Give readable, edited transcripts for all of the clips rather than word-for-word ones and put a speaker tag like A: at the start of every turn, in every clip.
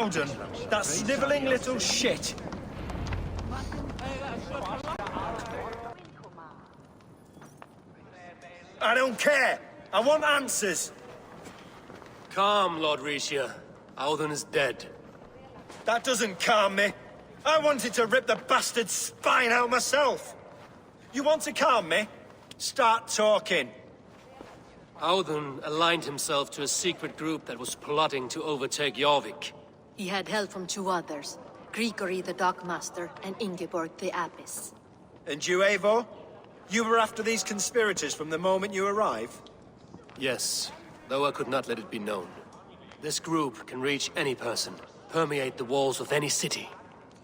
A: Howden, that snivelling little shit. I don't care. I want answers.
B: Calm, Lord Rishia. Howden is dead.
A: That doesn't calm me. I wanted to rip the bastard's spine out myself. You want to calm me? Start talking.
B: Howden aligned himself to a secret group that was plotting to overtake Jorvik.
C: He had help from two others, Grigory the Dockmaster and Ingeborg the Abbess.
A: And you, Eivor? You were after these conspirators from the moment you arrived?
B: Yes, though I could not let it be known. This group can reach any person, permeate the walls of any city.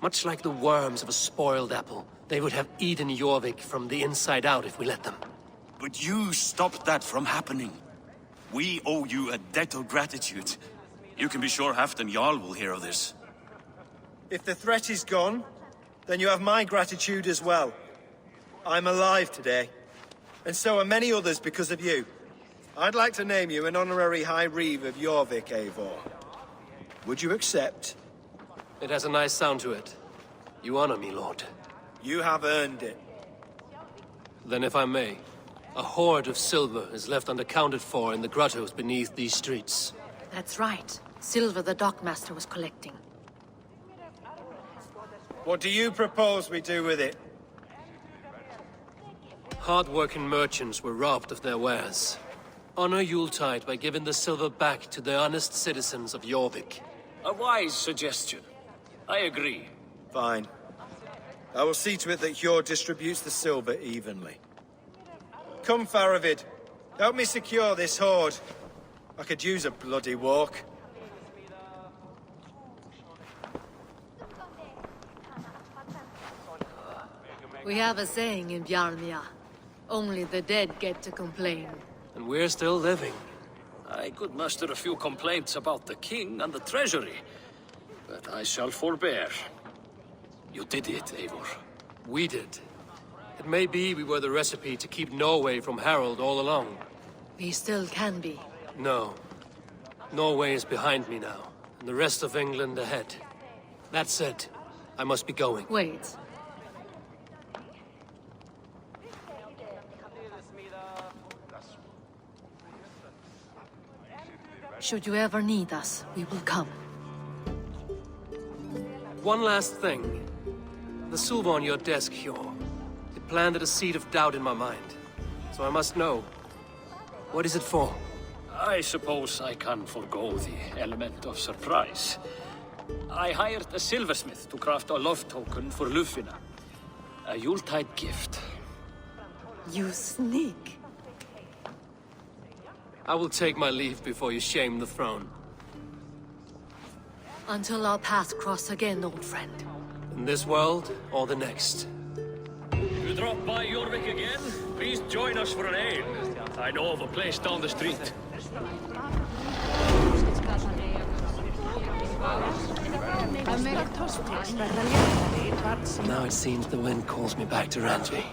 B: Much like the worms of a spoiled apple, they would have eaten Jorvik from the inside out if we let them.
D: But you stopped that from happening. We owe you a debt of gratitude. You can be sure Halfdan Jarl will hear of this.
A: If the threat is gone, then you have my gratitude as well. I'm alive today, and so are many others because of you. I'd like to name you an honorary High Reeve of Jorvik, Eivor. Would you accept?
B: It has a nice sound to it. You honor me, Lord.
A: You have earned it.
B: Then if I may, a hoard of silver is left unaccounted for in the grottos beneath these streets.
C: That's right. Silver the Dockmaster was collecting.
A: What do you propose we do with it?
B: Hard-working merchants were robbed of their wares. Honor Yuletide by giving the silver back to the honest citizens of Jorvik.
E: A wise suggestion. I agree.
A: Fine. I will see to it that Hjord distributes the silver evenly. Come, Faravid. Help me secure this hoard. I could use a bloody walk.
C: We have a saying in Bjarnja. Only the dead get to complain.
B: And we're still living.
E: I could muster a few complaints about the king and the treasury, but I shall forbear. You did it, Eivor.
B: We did. It may be we were the recipe to keep Norway from Harald all along.
C: We still can be.
B: No. Norway is behind me now, and the rest of England ahead. That said, I must be going.
C: Wait. Should you ever need us, we will come.
B: One last thing. The silver on your desk, Hjord. It planted a seed of doubt in my mind. So I must know. What is it for?
E: I suppose I can forgo the element of surprise. I hired a silversmith to craft a love token for Lufina. A Yuletide gift.
C: You sneak.
B: I will take my leave before you shame the throne.
C: Until our paths cross again, old friend.
B: In this world, or the next.
E: You drop by Jorvik again? Please join us for an ale. I know of a place down the street.
B: Now it seems the wind calls me back to Randvi.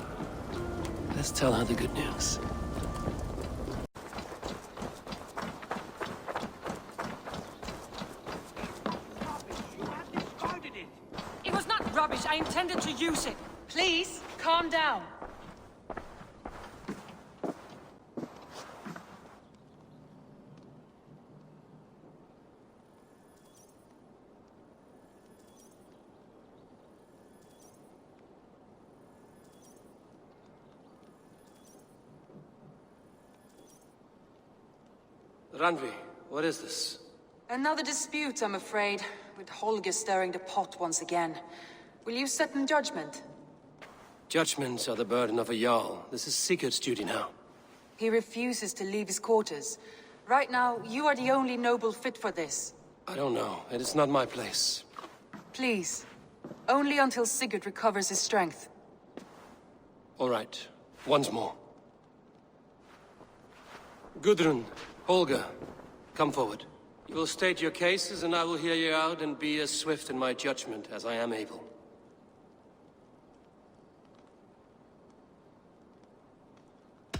B: Let's tell her the good news.
F: It was not rubbish. I intended to use it. Please, calm down.
B: Randvi, what is this?
F: Another dispute, I'm afraid, with Holger stirring the pot once again. Will you set in judgment?
B: Judgments are the burden of a Jarl. This is Sigurd's duty now.
F: He refuses to leave his quarters. Right now, you are the only noble fit for this.
B: I don't know. It is not my place.
F: Please. Only until Sigurd recovers his strength.
B: All right. Once more. Gudrun, Holger, come forward. You will state your cases, and I will hear you out and be as swift in my judgment as I am able.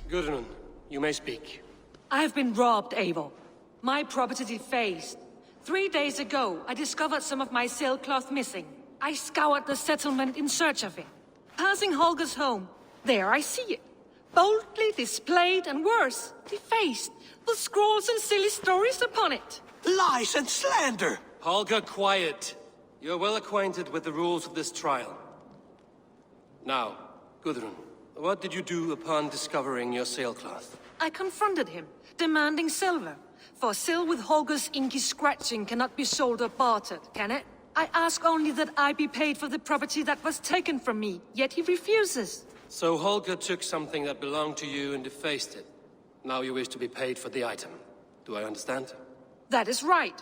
B: Gudrun, you may speak.
F: I have been robbed, Eivor. My property defaced.
G: 3 days ago, I discovered some of my sailcloth missing. I scoured the settlement in search of it. Passing Holger's home, there I see it. Boldly displayed and worse, defaced, with scrawls and silly stories upon it.
H: Lies and slander!
B: Holger, quiet. You're well acquainted with the rules of this trial. Now, Gudrun, what did you do upon discovering your sailcloth?
G: I confronted him, demanding silver. For sil with Holger's inky scratching cannot be sold or bartered, can it? I ask only that I be paid for the property that was taken from me, yet he refuses.
B: So Holger took something that belonged to you and defaced it. Now you wish to be paid for the item. Do I understand?
G: That is right.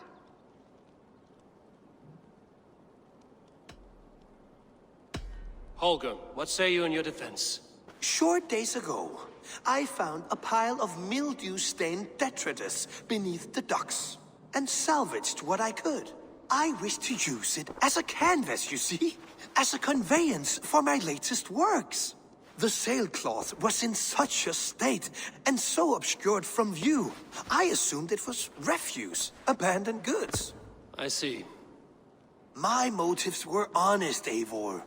B: Holger, what say you in your defense?
H: Short days ago, I found a pile of mildew-stained detritus beneath the docks, and salvaged what I could. I wish to use it as a canvas, you see? As a conveyance for my latest works. The sailcloth was in such a state, and so obscured from view, I assumed it was refuse, abandoned goods.
B: I see.
H: My motives were honest, Eivor.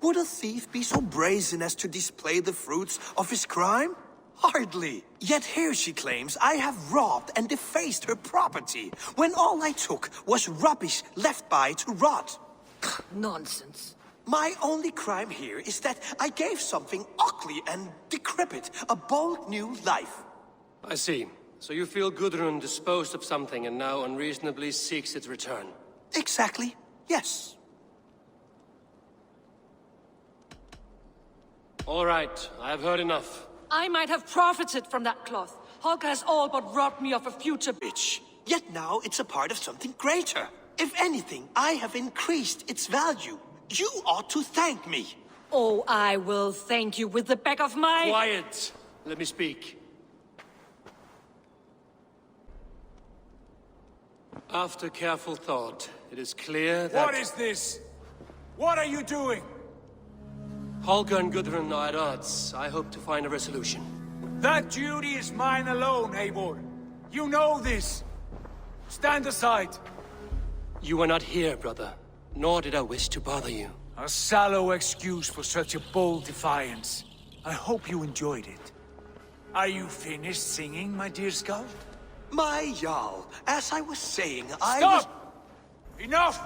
H: Would a thief be so brazen as to display the fruits of his crime? Hardly. Yet here she claims I have robbed and defaced her property, when all I took was rubbish left by to rot.
G: Nonsense.
H: My only crime here is that I gave something ugly and decrepit a bold new life.
B: I see. So you feel Gudrun disposed of something and now unreasonably seeks its return.
H: Exactly, yes.
B: All right, I have heard enough.
G: I might have profited from that cloth. Holger has all but robbed me of a future
H: Bitch. Yet now it's a part of something greater. If anything, I have increased its value. You ought to thank me.
G: Oh, I will thank you with the back of my...
B: Quiet! Let me speak. After careful thought, it is clear that...
I: What is this? What are you doing?
B: Holger and Gudrun are at odds. I hope to find a resolution.
I: That duty is mine alone, Eivor. You know this. Stand aside.
B: You were not here, brother. Nor did I wish to bother you.
I: A sallow excuse for such a bold defiance. I hope you enjoyed it. Are you finished singing, my dear Skald?
H: My Jarl, as I was saying,
I: Stop! Enough!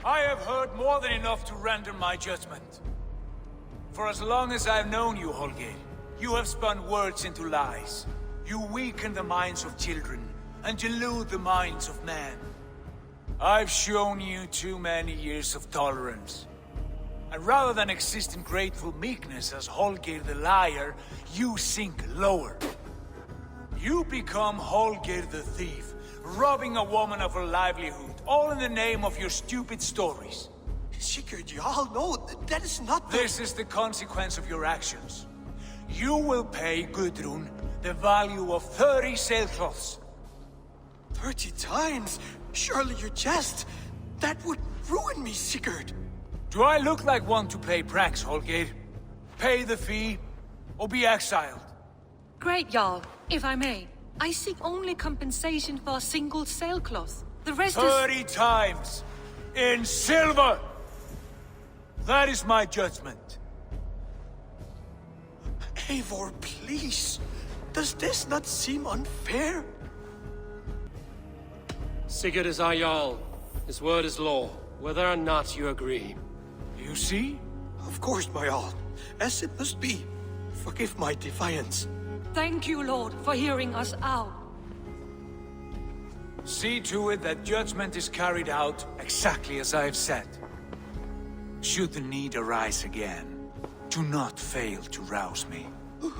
I: I have heard more than enough to render my judgment. For as long as I've known you, Holger, you have spun words into lies. You weaken the minds of children, and delude the minds of men. I've shown you too many years of tolerance. And rather than exist in grateful meekness as Holger the liar, you sink lower. You become Holger the thief, robbing a woman of her livelihood, all in the name of your stupid stories.
H: Sigurd, Jarl, no, that is not the...
I: This is the consequence of your actions. You will pay Gudrun the value of 30 sailcloths.
H: 30 times? Surely you jest. That would ruin me, Sigurd.
I: Do I look like one to play pranks, Holger? Pay the fee, or be exiled.
G: Great, Jarl. If I may, I seek only compensation for a single sailcloth. The rest is...
I: 30 times! In silver! That is my judgment.
H: Eivor, please. Does this not seem unfair?
B: Sigurd is our Jarl. His word is law, whether or not you agree.
I: You see?
H: Of course, my Jarl. As it must be. Forgive my defiance.
G: Thank you, Lord, for hearing us out.
I: See to it that judgment is carried out exactly as I have said. Should the need arise again, do not fail to rouse me.
G: Thank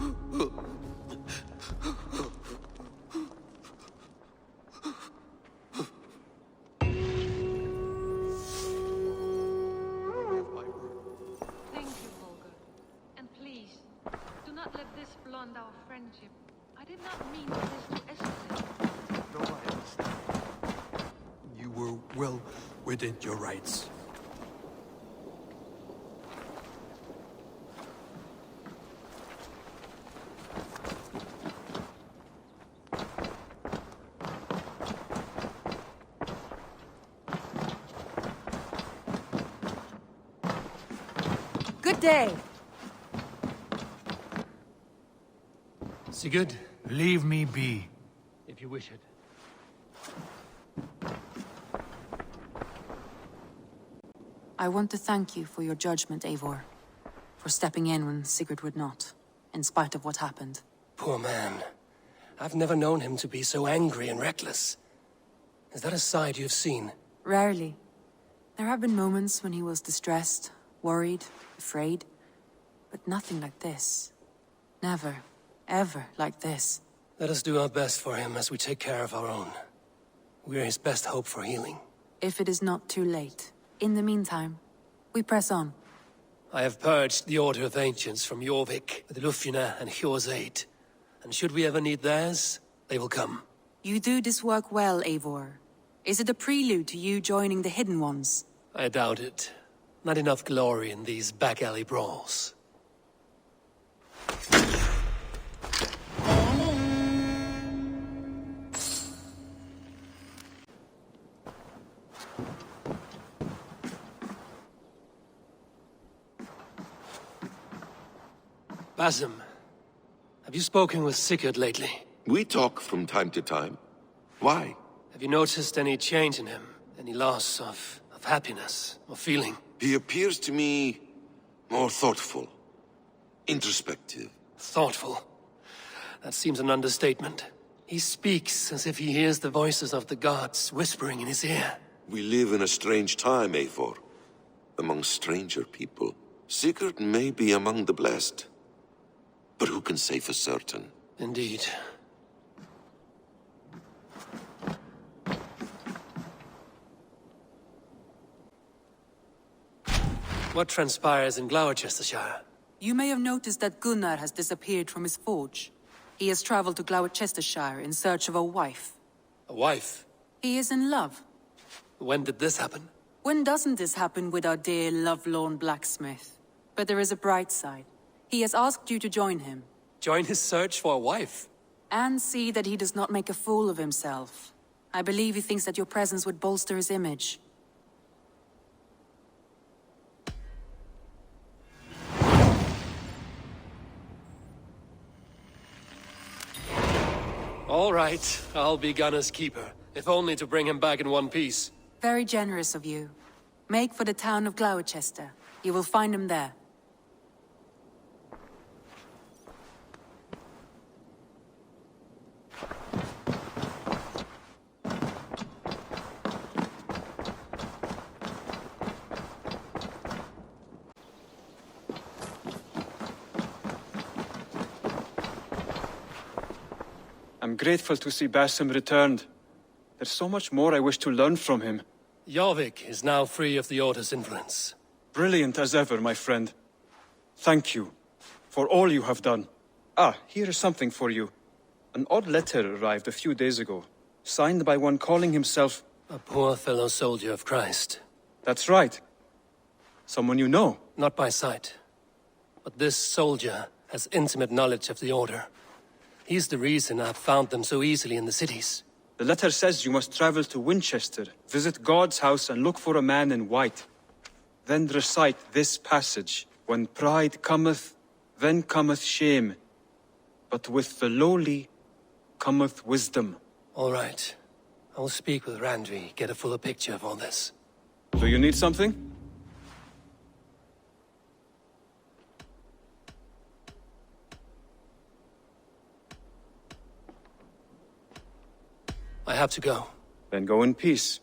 G: you, Holger. And please, do not let this blunt our friendship. I did not mean for this to escalate.
J: No, I understand. You were well within your rights.
F: Good day.
B: Sigurd,
I: Leave me be.
B: if you wish it.
F: I want to thank you for your judgment, Eivor. For stepping in when Sigurd would not, in spite of what happened.
B: Poor man. I've never known him to be so angry and reckless. Is that a side you've seen?
F: Rarely. There have been moments when he was distressed, worried, afraid. But nothing like this. Never, ever like this.
B: Let us do our best for him as we take care of our own. We're his best hope for healing.
F: If it is not too late. In the meantime, we press on.
B: I have purged the Order of Ancients from Jorvik with Lufina and Hjor's aid. And should we ever need theirs, they will come.
F: You do this work well, Eivor. Is it a prelude to you joining the Hidden Ones?
B: I doubt it. Not enough glory in these back-alley brawls. Basim, have you spoken with Sigurd lately?
K: We talk from time to time. Why?
B: Have you noticed any change in him? Any loss of happiness or feeling?
K: He appears to me more thoughtful, introspective.
B: Thoughtful? That seems an understatement. He speaks as if he hears the voices of the gods whispering in his ear.
K: We live in a strange time, Eivor. Among stranger people. Sigurd may be among the blessed. But who can say for certain?
B: Indeed. What transpires in Gloucestershire?
F: You may have noticed that Gunnar has disappeared from his forge. He has traveled to Gloucestershire in search of a wife.
B: A wife?
F: He is in love.
B: When did this happen?
F: When doesn't this happen with our dear lovelorn blacksmith? But there is a bright side. He has asked you to join him.
B: Join his search for a wife?
F: And see that he does not make a fool of himself. I believe he thinks that your presence would bolster his image.
B: All right, I'll be Gunnar's keeper, if only to bring him back in one piece.
F: Very generous of you. Make for the town of Gloucester. You will find him there.
L: I'm grateful to see Basim returned. There's so much more I wish to learn from him.
B: Jorvik is now free of the Order's influence.
L: Brilliant as ever, my friend. Thank you for all you have done. Ah, here is something for you. An odd letter arrived a few days ago, signed by one calling himself...
B: A poor fellow soldier of Christ.
L: That's right. Someone you know.
B: Not by sight. But this soldier has intimate knowledge of the Order. He's the reason I've found them so easily in the cities.
L: The letter says you must travel to Winchester, visit God's house and look for a man in white. Then recite this passage. When pride cometh, then cometh shame. But with the lowly cometh wisdom.
B: All right. I will speak with Randvi, get a fuller picture of all this.
L: Do you need something?
B: I have to go.
L: Then go in peace.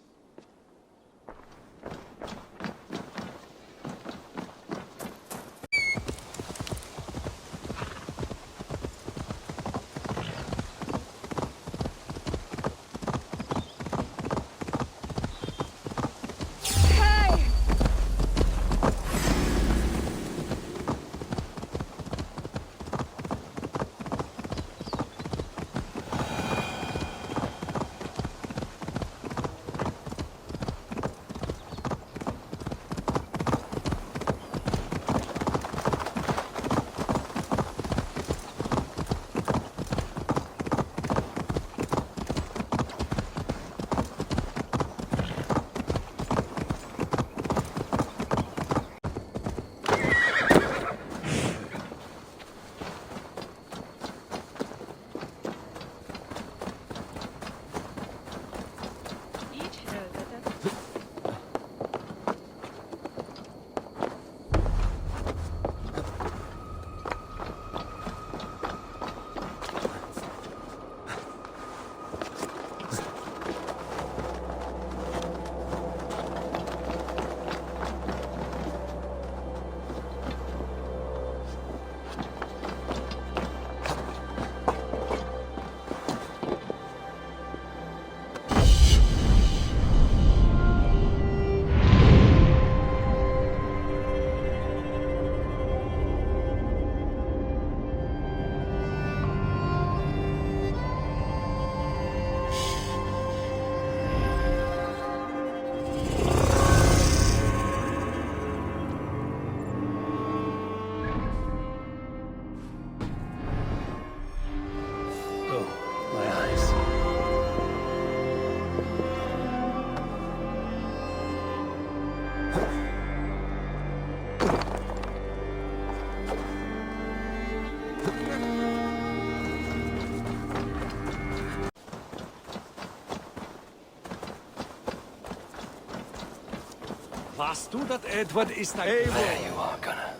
M: Hast du dat Edward is that...
B: There you are, Gunnar.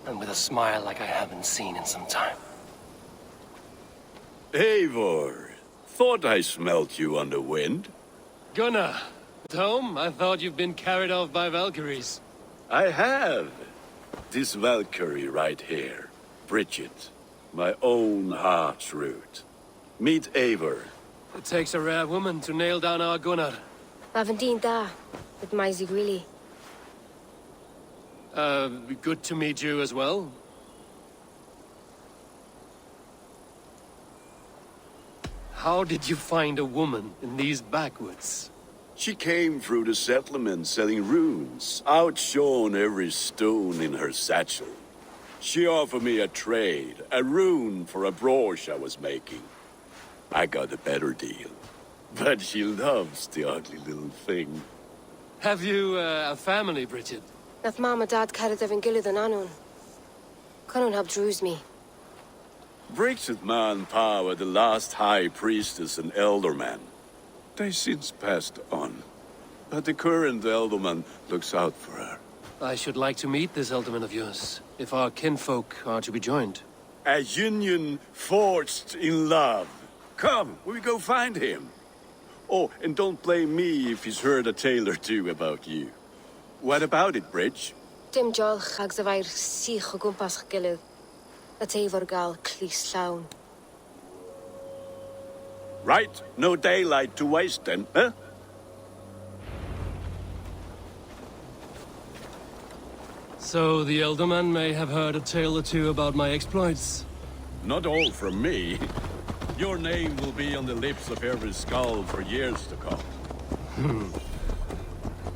B: And with a smile like I haven't seen in some time.
D: Eivor, thought I smelt you on the wind.
B: Gunnar, at home? I thought you've been carried off by Valkyries.
D: I have. This Valkyrie right here, Bridget, my own heart's root. Meet Eivor.
B: It takes a rare woman to nail down our Gunnar.
N: Lavendine da, with my Zigwili.
B: Good to meet you as well. How did you find a woman in these backwoods?
D: She came through the settlement selling runes, outshone every stone in her satchel. She offered me a trade, a rune for a brooch I was making. I got a better deal. But she loves the ugly little thing.
B: Have you a family, Bridget?
N: Nath Mom and Dad carried Evan Gilad and Anun. Conun helped druise me.
D: Bridget Man Pa were the last high priestess and elderman. They since passed on. But the current elderman looks out for her.
B: I should like to meet this elderman of yours, if our kinfolk are to be joined.
D: A union forged in love. Come, we go find him. Oh, and don't blame me if he's heard a tale or two about you. What about it, Bridge?
N: Dim jol chag zavair sich o gwmpas Gilad. That Eivor gal clis llawn.
D: Right, no daylight to waste then, huh?
B: So the elderman may have heard a tale or two about my exploits.
D: Not all from me. Your name will be on the lips of every skull for years to come.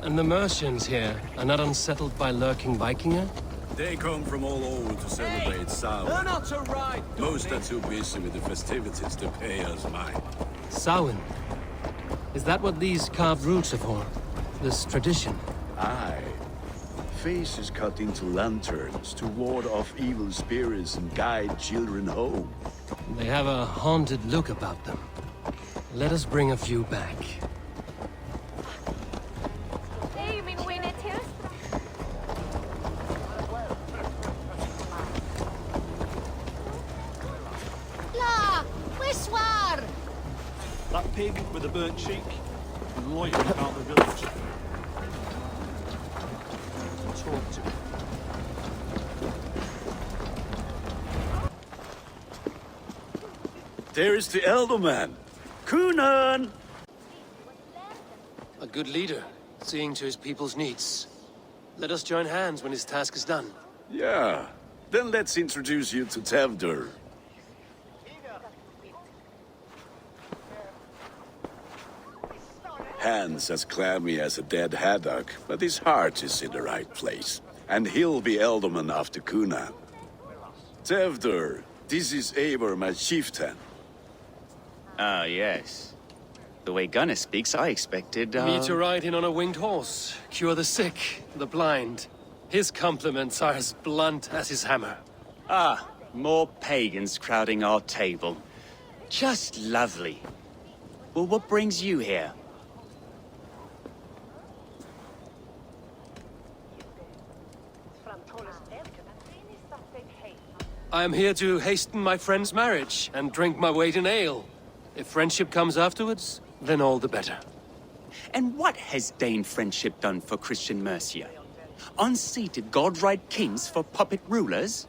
B: And the merchants here are not unsettled by lurking Vikinger?
D: They come from all over to celebrate Samhain.
M: Learn how to ride!
D: Most are too busy with the festivities to pay us mind.
B: Samhain? Is that what these carved roots are for? This tradition?
D: Aye. Faces cut into lanterns to ward off evil spirits and guide children home.
B: They have a haunted look about them. Let us bring a few back.
M: That pig with the burnt cheek, loitering about the village. Talk to him.
D: There is the elderman. Kunan!
B: A good leader, seeing to his people's needs. Let us join hands when his task is done.
D: Yeah. Then let's introduce you to Tevdur. Hands as clammy as a dead haddock, but his heart is in the right place. And he'll be elderman after Kunan. Tevdur, this is Eivor, my chieftain.
O: Ah, yes. The way Gunnar speaks, I expected,
B: Me to ride in on a winged horse, cure the sick, the blind. His compliments are as blunt as his hammer.
O: Ah, more pagans crowding our table. Just lovely. Well, what brings you here?
B: I am here to hasten my friend's marriage and drink my weight in ale. If friendship comes afterwards, then all the better.
O: And what has Dane friendship done for Christian Mercia? Unseated godright kings for puppet rulers?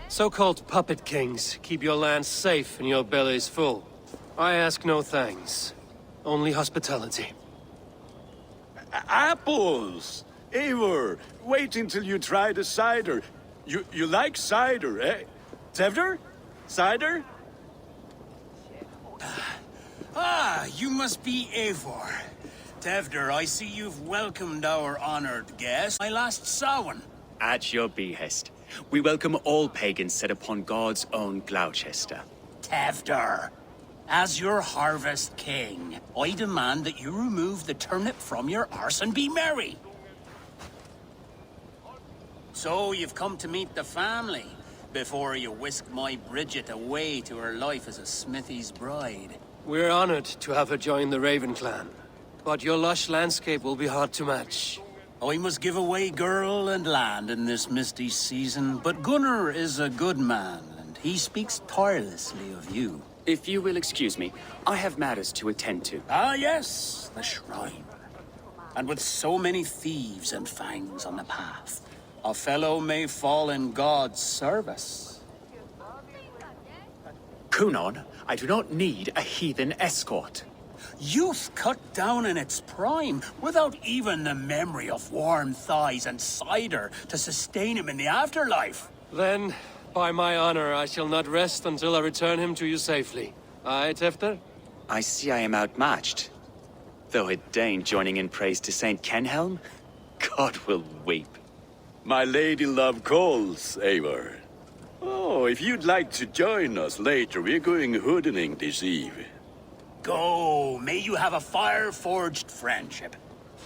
B: So-called puppet kings keep your lands safe and your bellies full. I ask no thanks, only hospitality.
D: Apples! Eivor, wait until you try the cider. You like cider, eh? Tevdur? Cider?
P: Ah, you must be Eivor. Tevdur, I see you've welcomed our honored guest, my last Samhain.
O: At your behest. We welcome all pagans set upon God's own Gloucester.
P: Tevdur, as your harvest king, I demand that you remove the turnip from your arse and be merry. So you've come to meet the family, before you whisk my Bridget away to her life as a smithy's bride.
B: We're honored to have her join the Raven clan. But your lush landscape will be hard to match.
P: I must give away girl and land in this misty season, but Gunnar is a good man, and he speaks tirelessly of you.
O: If you will excuse me, I have matters to attend to.
P: Ah, yes, the shrine. And with so many thieves and fangs on the path, a fellow may fall in God's service.
O: Kunon, I do not need a heathen escort.
P: Youth cut down in its prime, without even the memory of warm thighs and cider to sustain him in the afterlife.
B: Then, by my honor, I shall not rest until I return him to you safely. Aye, Tefter?
O: I see I am outmatched. Though a Dane joining in praise to Saint Kenhelm, God will weep.
D: My lady love calls, Eivor. Oh, if you'd like to join us later, we're going hoodening this eve.
P: Go, may you have a fire-forged friendship.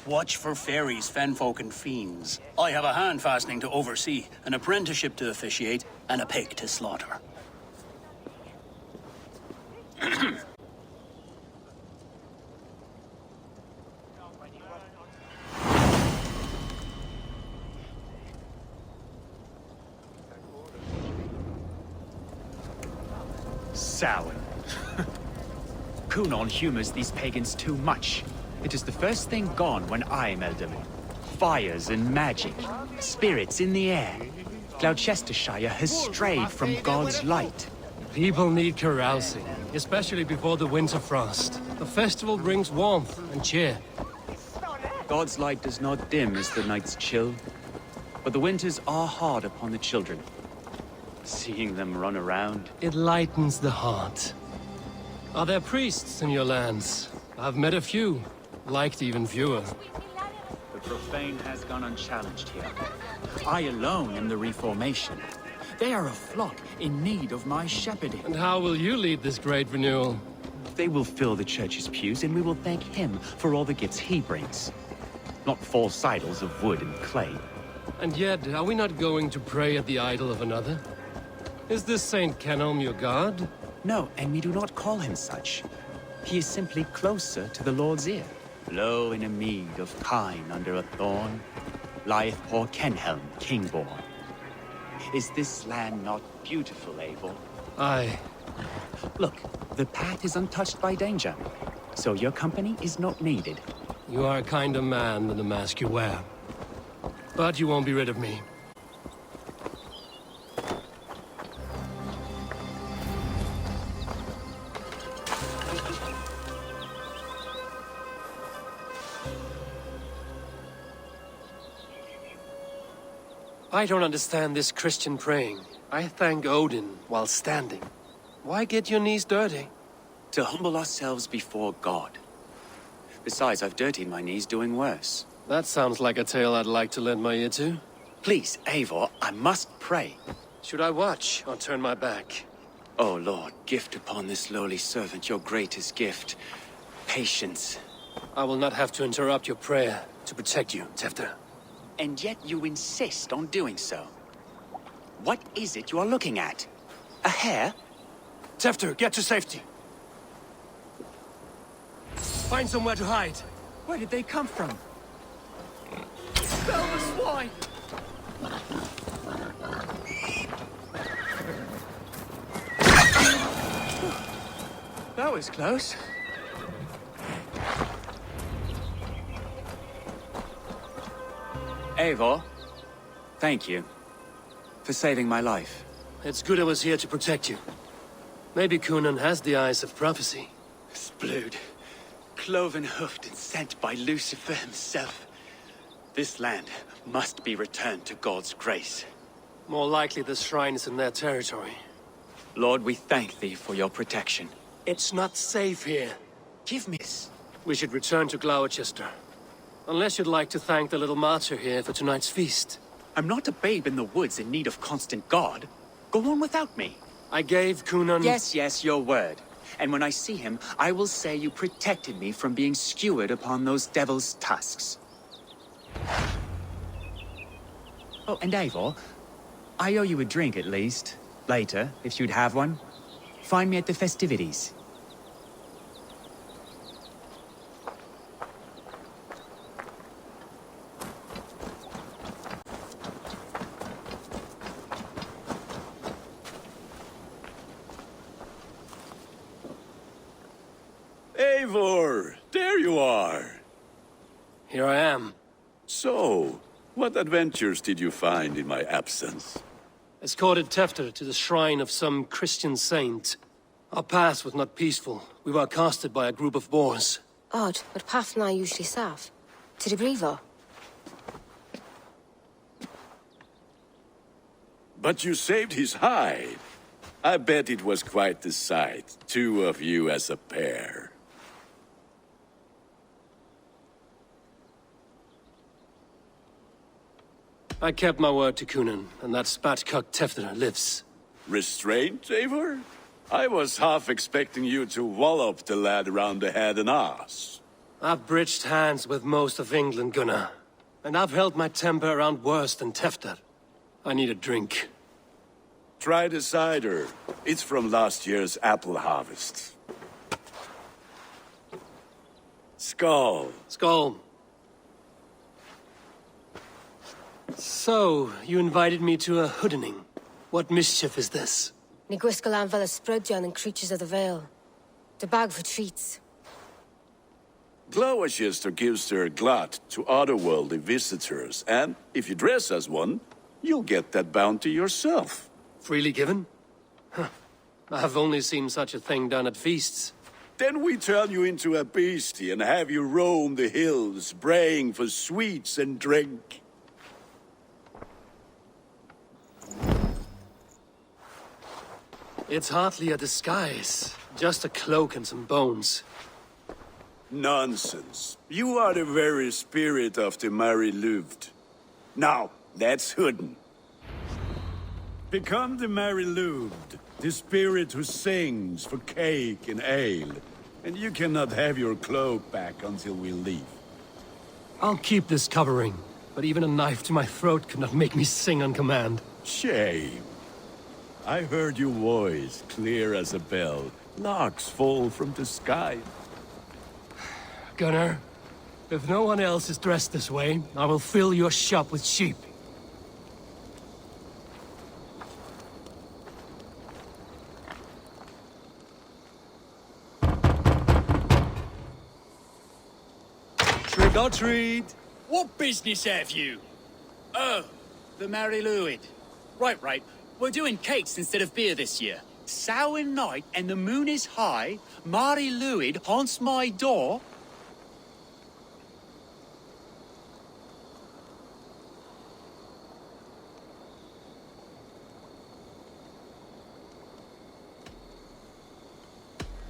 P: Watch for fairies, fenfolk, and fiends. I have a hand fastening to oversee, an apprenticeship to officiate, and a pig to slaughter.
O: Sour. Kunon humors these pagans too much. It is the first thing gone when I'm elderly. Fires and magic, spirits in the air. Gloucestershire has strayed from God's light.
B: People need carousing, especially before the winter frost. The festival brings warmth and cheer.
O: God's light does not dim as the nights chill, but the winters are hard upon the children. Seeing them run around,
B: it lightens the heart. Are there priests in your lands? I've met a few, liked even fewer.
O: The profane has gone unchallenged here. I alone am the Reformation. They are a flock in need of my shepherding.
B: And how will you lead this great renewal?
O: They will fill the church's pews, and we will thank him for all the gifts he brings. Not false idols of wood and clay.
B: And yet, are we not going to pray at the idol of another? Is this Saint Kenelm your god?
O: No, and we do not call him such. He is simply closer to the Lord's ear. Low in a mead of kine under a thorn, lieth poor Kenhelm, king-born. Is this land not beautiful, Eivor?
B: Aye.
O: Look, the path is untouched by danger, so your company is not needed.
B: You are a kinder man than the mask you wear. But you won't be rid of me. I don't understand this Christian praying. I thank Odin while standing. Why get your knees dirty?
O: To humble ourselves before God. Besides, I've dirtied my knees doing worse.
B: That sounds like a tale I'd like to lend my ear to.
O: Please, Eivor, I must pray.
B: Should I watch or turn my back?
O: Oh, Lord, gift upon this lowly servant your greatest gift. Patience.
B: I will not have to interrupt your prayer to protect you, Tefter.
O: And yet you insist on doing so. What is it you are looking at? A hare?
B: Tefter, get to safety. Find somewhere to hide.
O: Where did they come from?
B: Spell the swine!
O: That was close. Eivor, thank you for saving my life.
B: It's good I was here to protect you. Maybe Kunan has the eyes of prophecy.
O: Splood, cloven-hoofed and sent by Lucifer himself. This land must be returned to God's grace.
B: More likely the shrine is in their territory.
O: Lord, we thank thee for your protection.
B: It's not safe here.
O: Give me this.
B: We should return to Gloucester. Unless you'd like to thank the little martyr here for tonight's feast.
O: I'm not a babe in the woods in need of constant guard. Go on without me.
B: I gave Kunan...
O: Yes, your word. And when I see him, I will say you protected me from being skewered upon those devil's tusks. Oh, and Eivor, I owe you a drink at least. Later, if you'd have one. Find me at the festivities.
D: Eivor! There you are!
B: Here I am.
D: So, what adventures did you find in my absence?
B: Escorted Tefter to the shrine of some Christian saint. Our path was not peaceful. We were accosted by a group of boars.
N: Odd, but path na usually safe. To the Grievo.
D: But you saved his hide. I bet it was quite the sight. Two of you as a pair.
B: I kept my word to Kunin, and that spatcock Tefter lives.
D: Restraint, Eivor? I was half expecting you to wallop the lad around the head and ass.
B: I've bridged hands with most of England, Gunnar. And I've held my temper around worse than Tefter. I need a drink.
D: Try the cider. It's from last year's apple harvest. Skull.
B: Skull. So, you invited me to a hoodening. What mischief is this?
N: Ni gwisgal an fel ysbrydion and creatures of the Vale. The bag for treats.
D: Gloucester gives their glut to otherworldly visitors, and if you dress as one, you'll get that bounty yourself.
B: Freely given? Huh. I've only seen such a thing done at feasts.
D: Then we turn you into a beastie and have you roam the hills, braying for sweets and drink.
B: It's hardly a disguise. Just a cloak and some bones.
D: Nonsense. You are the very spirit of the Mary Louved. Now, that's Hooden. Become the Mary Louved, the spirit who sings for cake and ale. And you cannot have your cloak back until we leave.
B: I'll keep this covering, but even a knife to my throat could not make me sing on command.
D: Shame. I heard your voice clear as a bell. Larks fall from the sky.
B: Gunnar, if no one else is dressed this way, I will fill your shop with sheep. Trick or treat!
P: What business have you? Oh, the Mary Louid. Right. We're doing cakes instead of beer this year. Samhain night and the moon is high. Mary Louid haunts my door.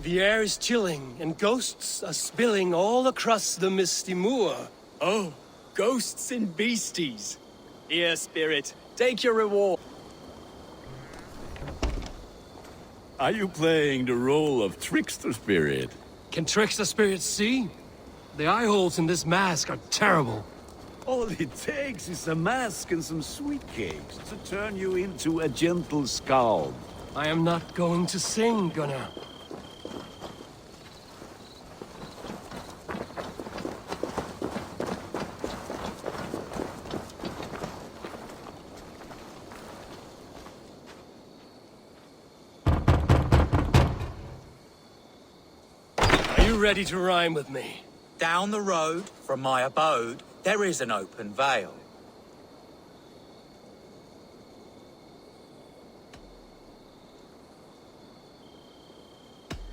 B: The air is chilling, and ghosts are spilling all across the misty moor.
P: Oh, ghosts and beasties. Here, spirit, take your reward.
D: Are you playing the role of trickster spirit?
B: Can trickster spirits see? The eye holes in this mask are terrible.
D: All it takes is a mask and some sweet cakes to turn you into a gentle skald.
B: I am not going to sing, Gunnar. Ready to rhyme with me?
Q: Down the road from my abode, there is an open vale.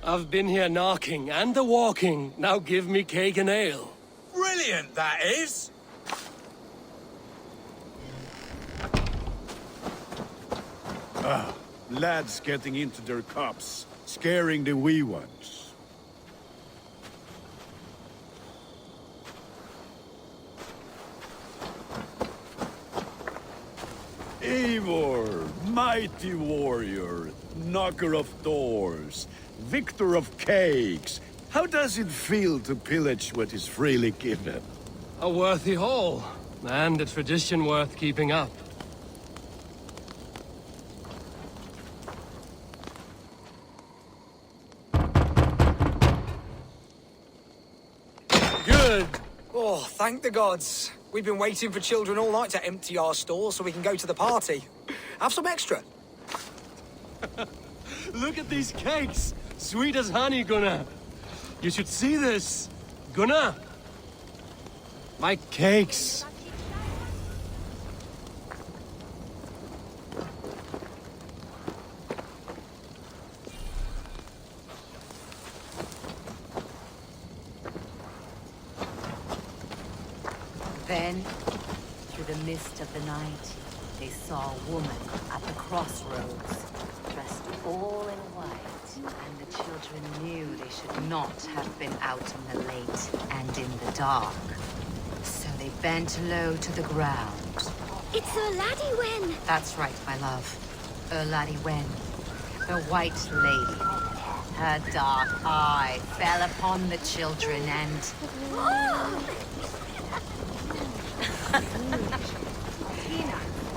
B: I've been here knocking and a walking. Now give me cake and ale.
Q: Brilliant, that is!
D: Lads getting into their cups, scaring the wee ones. Eivor, mighty warrior, knocker of doors, victor of cakes. How does it feel to pillage what is freely given?
B: A worthy haul, and a tradition worth keeping up. Good!
R: Oh, thank the gods. We've been waiting for children all night to empty our stores so we can go to the party. Have some extra.
B: Look at these cakes! Sweet as honey, Gunnar. You should see this! Gunnar! My cakes!
S: Then, through the mist of the night, they saw a woman at the crossroads, dressed all in white, and the children knew they should not have been out in the late and in the dark. So they bent low to the ground.
T: It's Laddie Wen!
S: That's right, my love. Laddie Wen, the White Lady. Her dark eye fell upon the children and...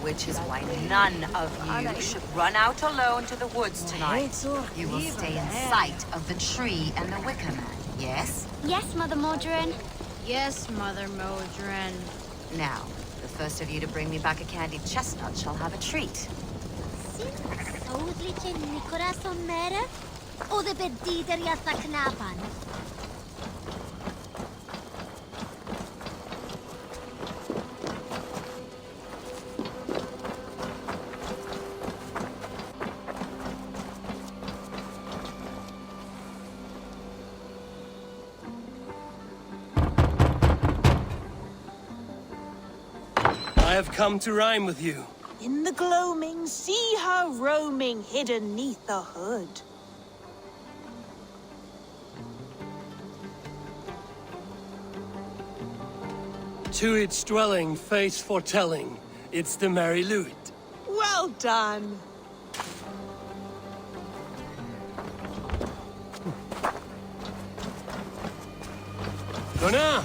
S: Which is why none of you should run out alone to the woods tonight. You will stay in sight of the tree and the Wicker Man, yes?
T: Yes, Mother Modron.
U: Yes, Mother Modron.
S: Now, the first of you to bring me back a candied chestnut shall have a treat.
T: Odliche Nicolas on Mere? O the bedider yatha knapan?
B: I have come to rhyme with you.
V: In the gloaming, see her roaming hidden neath the hood.
B: To its dwelling, face foretelling, it's the Merry Luit.
V: Well done.
B: Gunnar!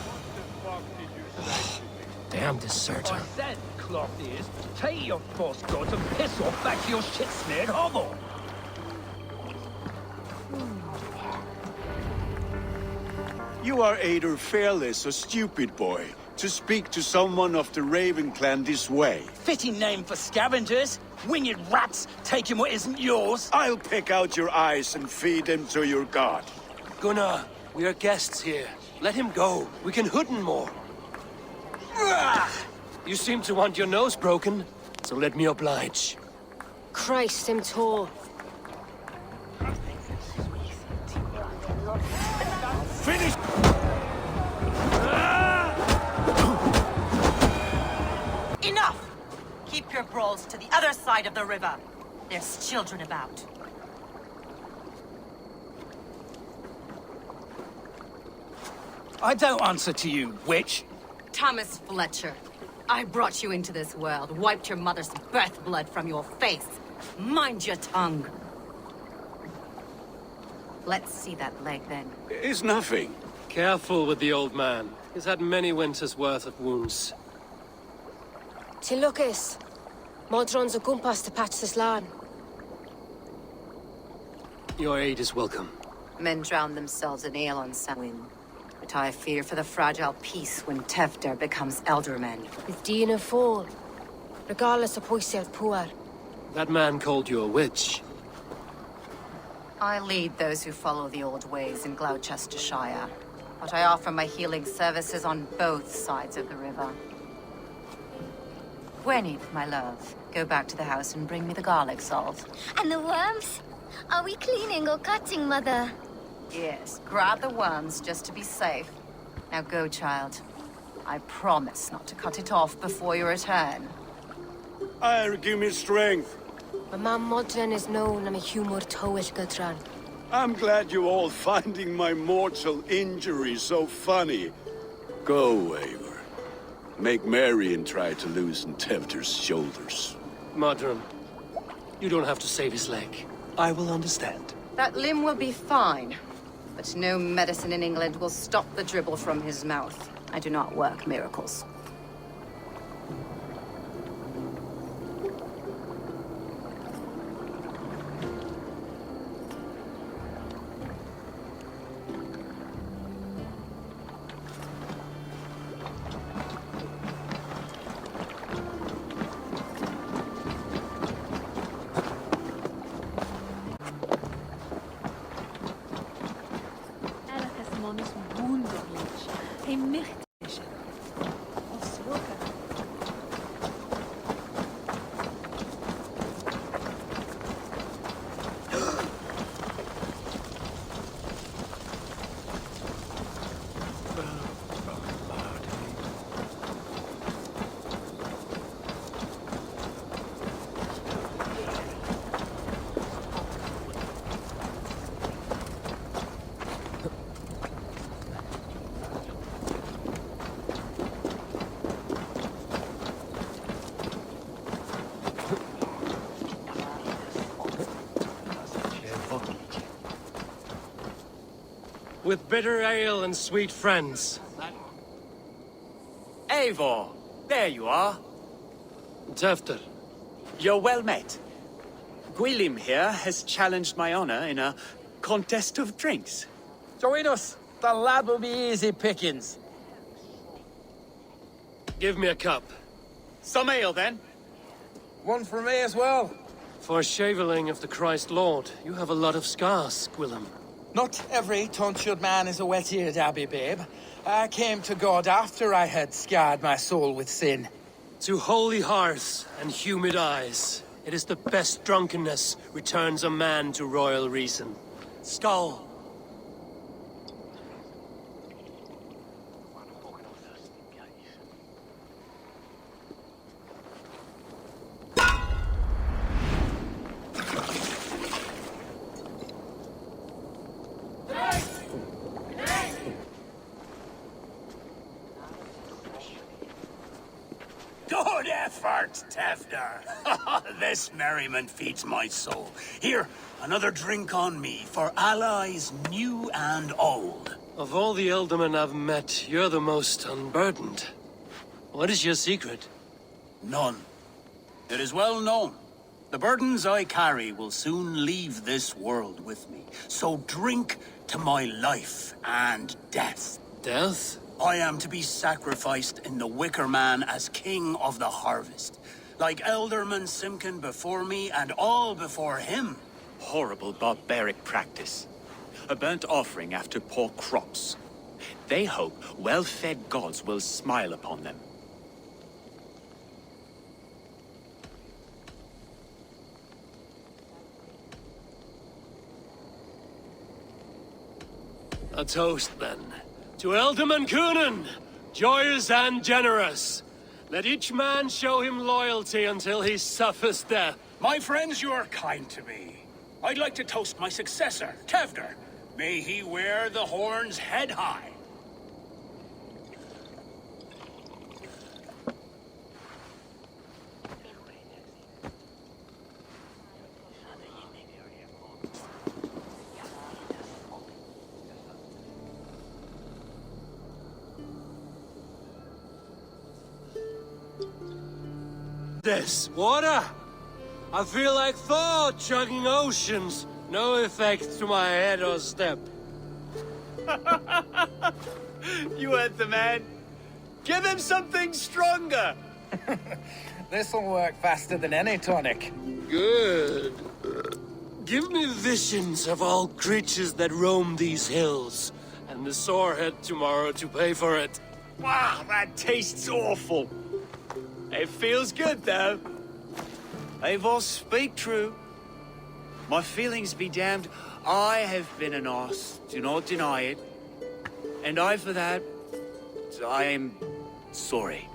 B: Damn deserter.
I: I said, cloth ears, take your false gods and piss off back to your shit-smeared hovel.
D: You are either fearless or stupid, boy, to speak to someone of the Raven clan this way.
Q: Fitting name for scavengers. Winged rats taking what isn't yours.
D: I'll pick out your eyes and feed them to your god.
B: Gunnar, we are guests here. Let him go. We can hood him more. You seem to want your nose broken, so let me oblige.
N: Christ, I'm tall.
B: Finish!
S: Enough! Keep your brawls to the other side of the river. There's children about.
Q: I don't answer to you, witch.
S: Thomas Fletcher, I brought you into this world, wiped your mother's birth blood from your face. Mind your tongue. Let's see that leg, then.
D: It's nothing.
B: Careful with the old man. He's had many winters' worth of wounds.
N: Tilukis. Modron's a gumpas to patch this land.
B: Your aid is welcome.
S: Men drown themselves in ale on Samhain. But I fear for the fragile peace when Tevder becomes eldermen.
N: It's Dina fall. Regardless of Poisiath Puar.
B: That man called you a witch.
S: I lead those who follow the old ways in Gloucestershire. But I offer my healing services on both sides of the river. Gwenny, my love, go back to the house and bring me the garlic salt.
T: And the worms? Are we cleaning or cutting, Mother?
S: Yes, grab the worms just to be safe. Now go, child. I promise not to cut it off before your return.
D: Give me strength.
N: My mam Modron is known I'm a humor towish Gudran.
D: I'm glad you all finding my mortal injury so funny. Go, Eivor. Make merry and try to loosen Tevder's shoulders.
B: Modron, you don't have to save his leg. I will understand.
S: That limb will be fine. But no medicine in England will stop the dribble from his mouth. I do not work miracles.
B: with bitter ale and sweet friends.
O: Eivor, there you are.
B: Tefter.
O: You're well met. Gwilym here has challenged my honor in a contest of drinks.
Q: Join us. The lad will be easy pickings.
B: Give me a cup.
O: Some ale, then.
Q: One for me as well.
B: For shaveling of the Christ Lord, you have a lot of scars, Gwilym.
Q: Not every tonsured man is a wet-eared abbey, babe. I came to God after I had scarred my soul with sin.
B: To holy hearths and humid eyes, it is the best drunkenness returns a man to royal reason. Skull.
P: Good effort, Tefter. This merriment feeds my soul. Here, another drink on me for allies new and old.
B: Of all the ealdormen I've met, you're the most unburdened. What is your secret?
P: None. It is well known. The burdens I carry will soon leave this world with me. So drink to my life and death.
B: Death?
P: I am to be sacrificed in the Wicker Man as king of the harvest. Like Elderman Simkin before me and all before him.
O: Horrible barbaric practice. A burnt offering after poor crops. They hope well-fed gods will smile upon them.
B: A toast, then. To Ealdorman Coonan, joyous and generous. Let each man show him loyalty until he suffers death.
P: My friends, you are kind to me. I'd like to toast my successor, Tefter. May he wear the horns head high.
B: This water? I feel like Thor chugging oceans. No effect to my head or step.
O: You heard the man. Give him something stronger.
Q: This'll work faster than any tonic.
B: Good. Give me visions of all creatures that roam these hills, and the sorehead tomorrow to pay for it.
O: Wow, that tastes awful. It feels good, though. Eivor, speak true. My feelings be damned. I have been an arse, do not deny it. And I, for that, I am sorry.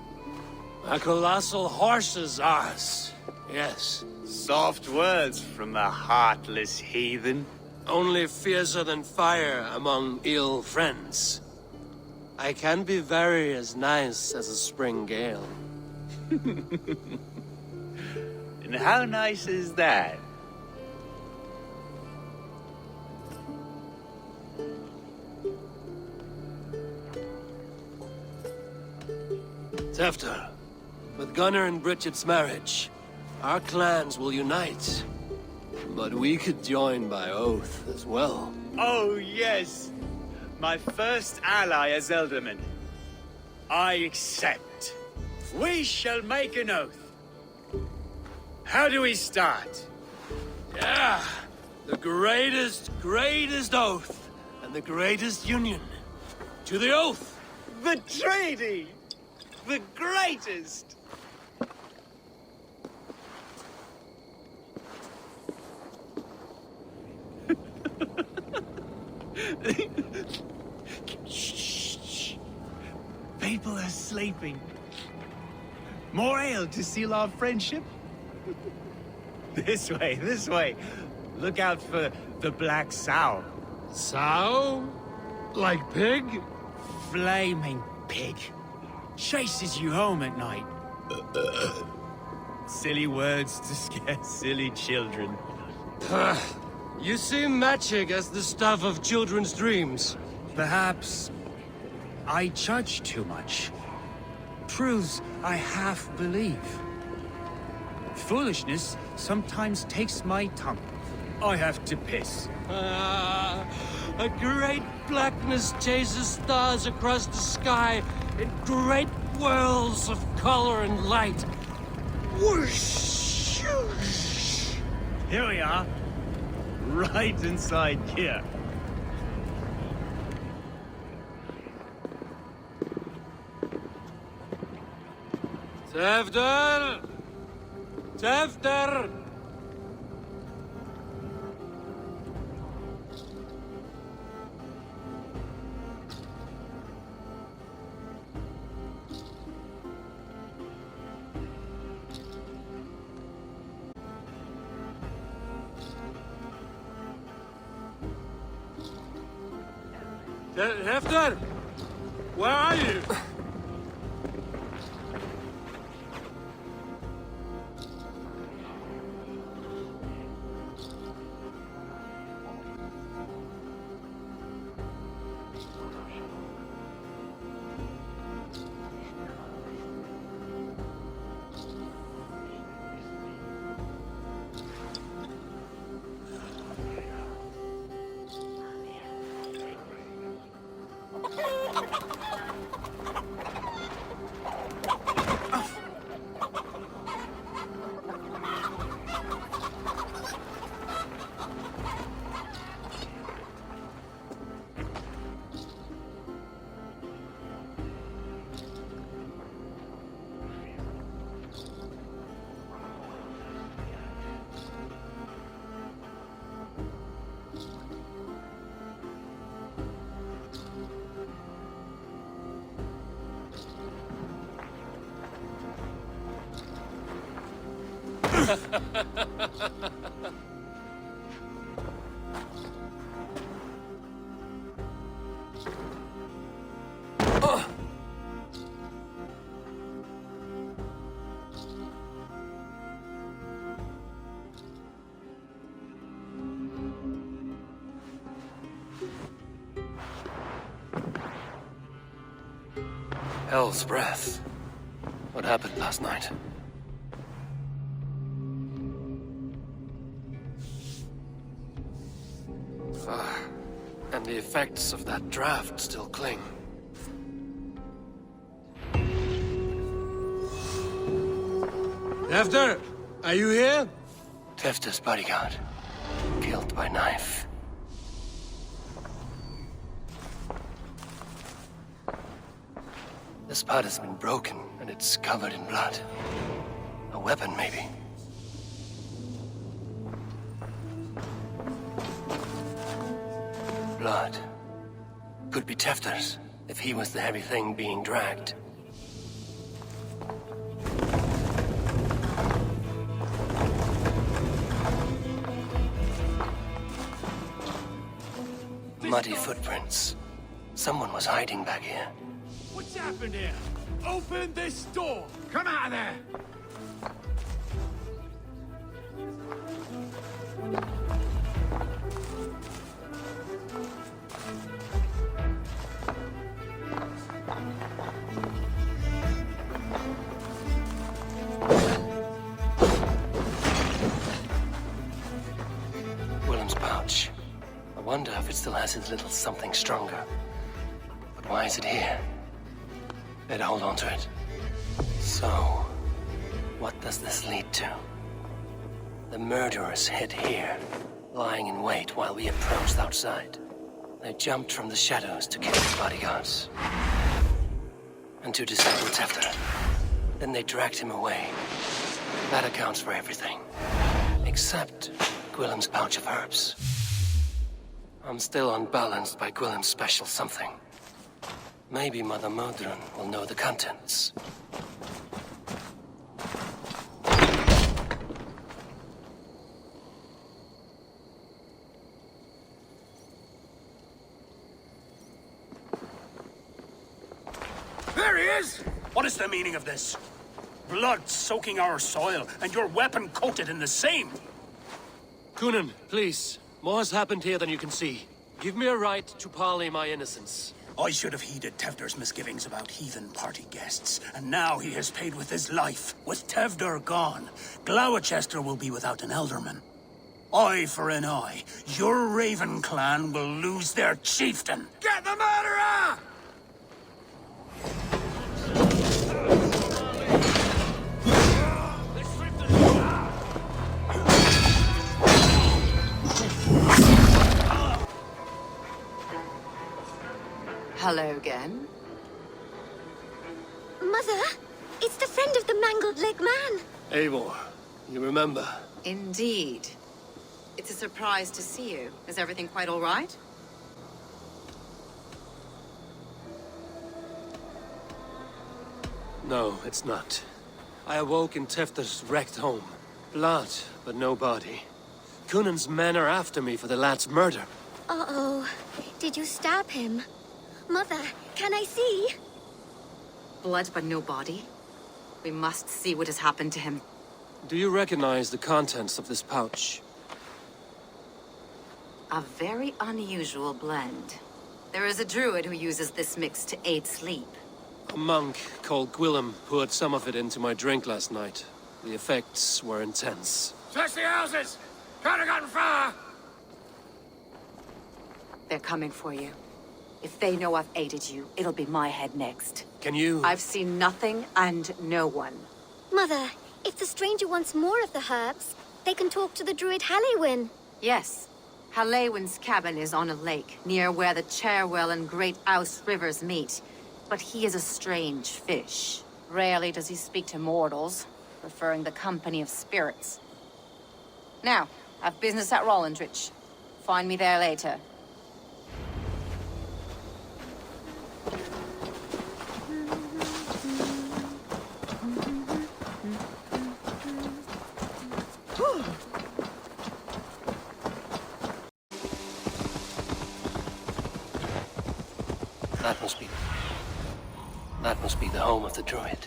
B: A colossal horse's arse, yes.
O: Soft words from the heartless heathen.
B: Only fiercer than fire among ill friends. I can be very as nice as a spring gale.
O: And how nice is that?
B: Tefter, with Gunnar and Bridget's marriage, our clans will unite. But we could join by oath as well.
O: Oh, yes. My first ally as Elderman. I accept. We shall make an oath. How do we start?
B: Yeah, the greatest oath, and the greatest union. To the oath!
O: The treaty! The greatest! Shh. People are sleeping. More ale to seal our friendship? This way. Look out for the black sow.
B: Sow? Like pig?
O: Flaming pig. Chases you home at night. Silly words to scare silly children.
B: You see magic as the stuff of children's dreams.
O: Perhaps I judge too much. Truths I half believe. Foolishness sometimes takes my tongue. I have to piss.
B: A great blackness chases stars across the sky in great whirls of color and light. Whoosh! Shoosh.
O: Here we are. Right inside here.
B: Tevder! Tevder! Hefter! Where are you? Hell's breath. What happened last night? And the effects of that draft still cling. Tefter, are you here? Tefter's bodyguard. Killed by knife. This part has been broken, and it's covered in blood. A weapon, maybe. Blood. Could be Tefter's, if he was the heavy thing being dragged. Muddy footprints. Someone was hiding back here.
I: What's happened here? Open this door! Come out of there!
B: Willem's pouch. I wonder if it still has his little something stronger. But why is it here? Better hold on to it. So, what does this lead to? The murderers hid here, lying in wait while we approached outside. They jumped from the shadows to kill the bodyguards. And to disable Tefter. Then they dragged him away. That accounts for everything. Except Gwillem's pouch of herbs. I'm still unbalanced by Gwillem's special something. Maybe Mother Modron will know the contents.
I: There he is!
P: What is the meaning of this? Blood soaking our soil, and your weapon coated in the same!
B: Kunin, please. More has happened here than you can see. Give me a right to parley my innocence.
P: I should have heeded Tevder's misgivings about heathen party guests, and now he has paid with his life. With Tevder gone, Gloucester will be without an ealdorman. Eye for an eye. Your Raven clan will lose their chieftain.
I: Get the murderer!
A: Hello again.
T: Mother, it's the friend of the mangled leg man.
B: Eivor, you remember?
A: Indeed. It's a surprise to see you. Is everything quite all right?
B: No, it's not. I awoke in Tefter's wrecked home. Blood, but no body. Cunan's men are after me for the lad's murder.
T: Uh-oh. Did you stab him? Mother, can I see?
A: Blood but no body? We must see what has happened to him.
B: Do you recognize the contents of this pouch?
A: A very unusual blend. There is a druid who uses this mix to aid sleep.
B: A monk called Gwillem poured some of it into my drink last night. The effects were intense.
I: Search the houses! Could have gotten far!
A: They're coming for you. If they know I've aided you, it'll be my head next.
B: Can you...
A: I've seen nothing and no one.
T: Mother, if the stranger wants more of the herbs, they can talk to the druid Halewyn.
A: Yes. Halewyn's cabin is on a lake, near where the Cherwell and Great Ouse rivers meet. But he is a strange fish. Rarely does he speak to mortals, preferring the company of spirits. Now, I've business at Rollindrich. Find me there later.
B: That must be the home of the druid.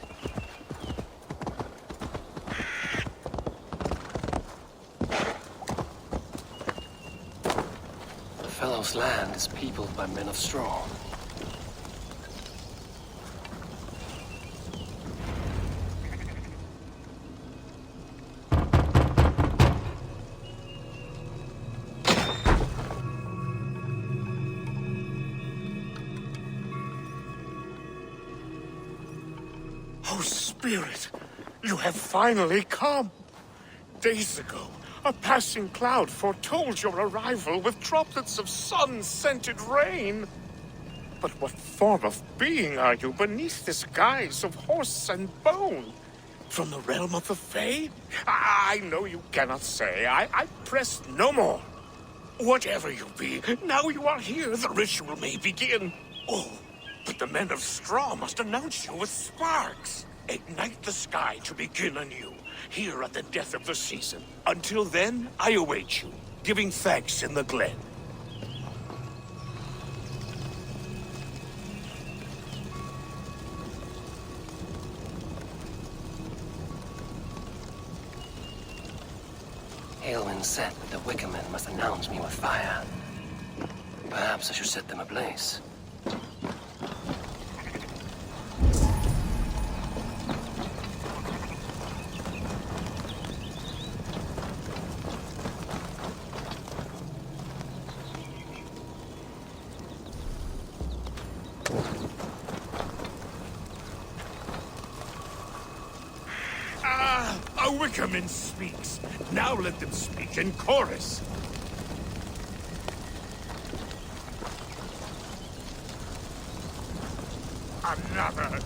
B: The fellow's land is peopled by men of straw.
C: Oh, Spirit, you have finally come. Days ago, a passing cloud foretold your arrival with droplets of sun-scented rain. But what form of being are you beneath this guise of horse and bone? From the realm of the Fae? I know you cannot say. I press no more. Whatever you be, now you are here, the ritual may begin. Oh, but the men of straw must announce you with sparks. Ignite the sky to begin anew, here at the death of the season. Until then, I await you, giving thanks in the glen.
B: Aelwyn said that the Wickermen must announce me with fire. Perhaps I should set them ablaze.
C: A Wickerman speaks. Now let them speak in chorus. Another.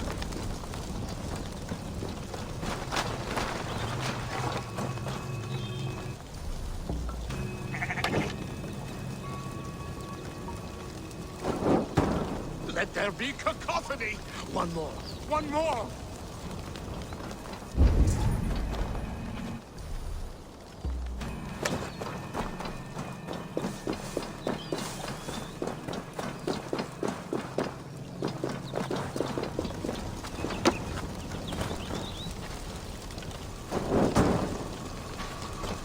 C: Let there be cacophony. One more. One more.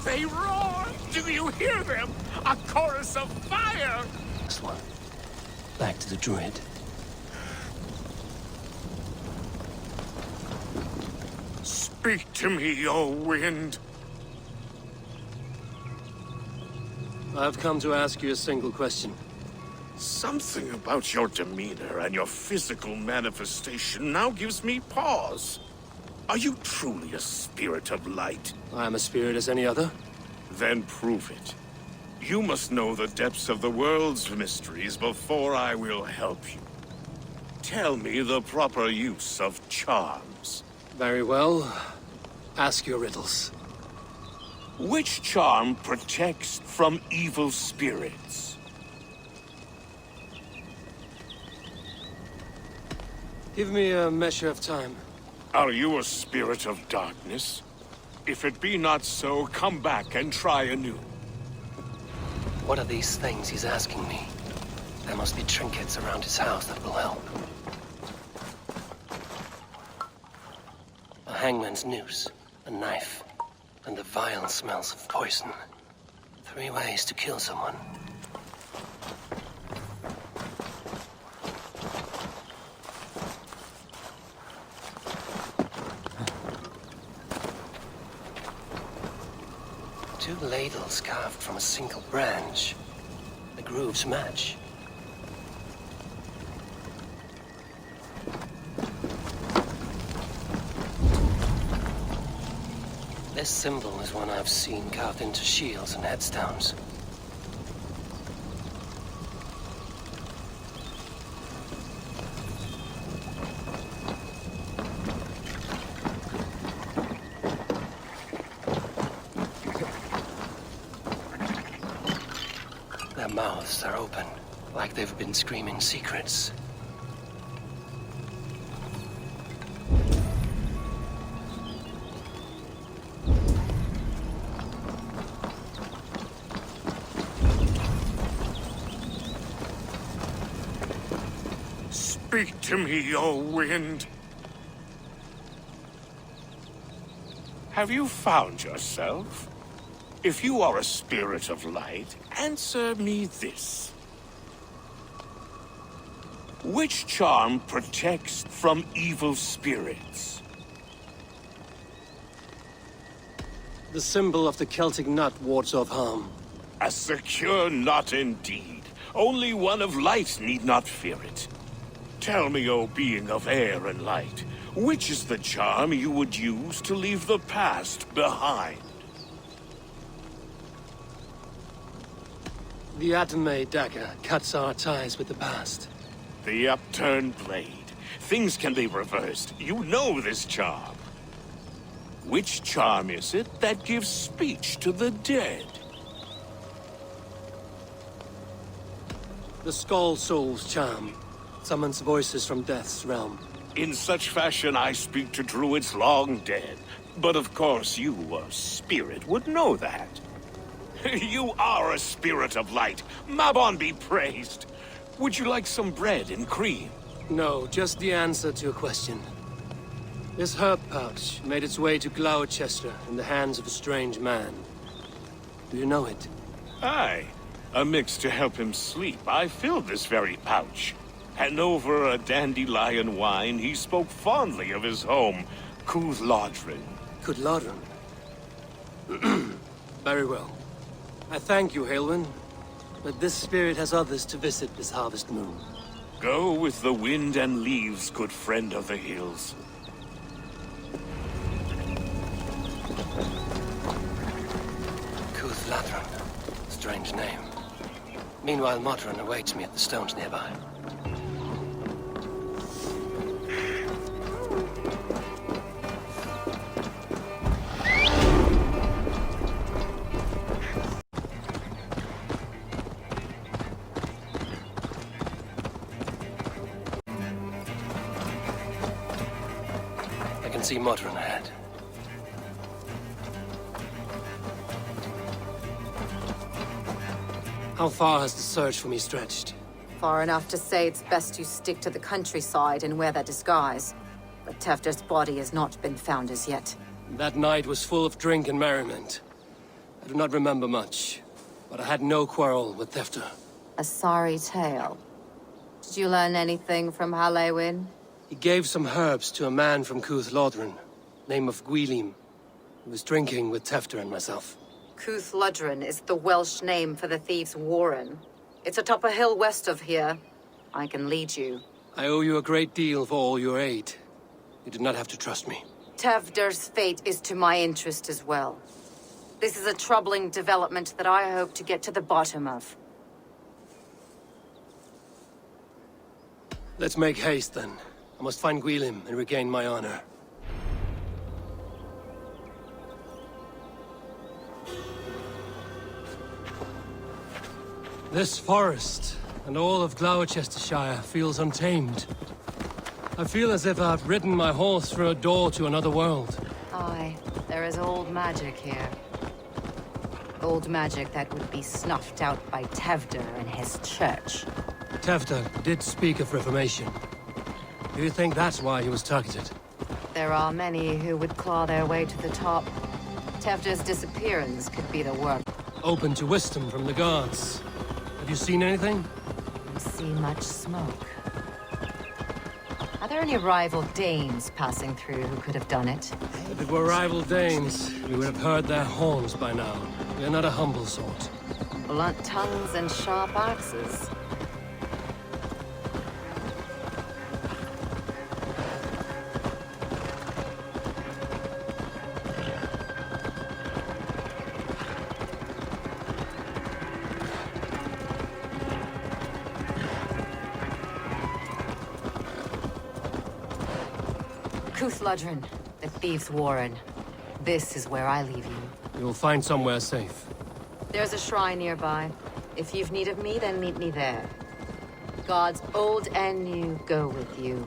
C: They roar! Do you hear them? A chorus of fire!
B: next one. Back to the druid.
C: Speak to me, O wind.
B: I've come to ask you a single question.
C: Something about your demeanor and your physical manifestation now gives me pause. Are you truly a spirit of light?
B: I am a spirit as any other.
C: Then prove it. You must know the depths of the world's mysteries before I will help you. Tell me the proper use of charms.
B: Very well. Ask your riddles.
C: Which charm protects from evil spirits?
B: Give me a measure of time.
C: Are you a spirit of darkness? If it be not so, come back and try anew.
B: What are these things he's asking me? There must be trinkets around his house that will help. A hangman's noose, a knife, and the vile smells of poison. 3 ways to kill someone. Two ladles carved from a single branch. The grooves match. This symbol is one I've seen carved into shields and headstones. Their mouths are open, like they've been screaming secrets.
C: Speak to me, O wind. Have you found yourself? If you are a spirit of light, answer me this. Which charm protects from evil spirits?
B: The symbol of the Celtic nut wards off harm.
C: A secure knot indeed. Only one of light need not fear it. Tell me, O being of air and light, which is the charm you would use to leave the past behind?
B: The Atame dagger cuts our ties with the past.
C: The upturned blade. Things can be reversed. You know this charm. Which charm is it that gives speech to the dead?
B: The Skull Soul's charm summons voices from death's realm.
C: In such fashion I speak to druids long dead. But of course you, a spirit, would know that. You are a spirit of light. Mabon be praised. Would you like some bread and cream?
B: No, just the answer to a question. This herb pouch made its way to Gloucester in the hands of a strange man. Do you know it?
C: Aye. A mix to help him sleep. I filled this very pouch. And over a dandelion wine, he spoke fondly of his home, Cúthládrin.
B: Cúthládrin? Very well. I thank you, Halwyn, but this spirit has others to visit this harvest moon.
C: Go with the wind and leaves, good friend of the hills.
B: Cúthládrin. Strange name. Meanwhile, Modron awaits me at the stones nearby. I can see Modron ahead. How far has the search for me stretched?
A: Far enough to say it's best you stick to the countryside and wear that disguise. But Tefter's body has not been found as yet.
B: That night was full of drink and merriment. I do not remember much, but I had no quarrel with Tefter.
A: A sorry tale. Did you learn anything from Halewin?
B: He gave some herbs to a man from Cuth Lodren, name of Gwylim. He was drinking with Tefter and myself.
A: Cuth Lodren is the Welsh name for the thieves' warren. It's atop a hill west of here. I can lead you.
B: I owe you a great deal for all your aid. You did not have to trust me.
A: Tevder's fate is to my interest as well. This is a troubling development that I hope to get to the bottom of.
B: Let's make haste, then. I must find Gwylim and regain my honor. This forest, and all of Gloucestershire, feels untamed. I feel as if I've ridden my horse through a door to another world.
A: Aye, there is old magic here. Old magic that would be snuffed out by Tevder and his church.
B: Tefter did speak of reformation. Do you think that's why he was targeted?
A: There are many who would claw their way to the top. Tevder's disappearance could be the work.
B: Open to wisdom from the gods. Have you seen anything?
A: You see much smoke. Are there any rival Danes passing through who could have done it?
B: If it were rival Danes, we would have heard their horns by now. We are not a humble sort.
A: Blunt tongues and sharp axes. Cuth Lodren, the thieves' warren. This is where I leave you.
B: You'll find somewhere safe.
A: There's a shrine nearby. If you've need of me, then meet me there. Gods old and new go with you.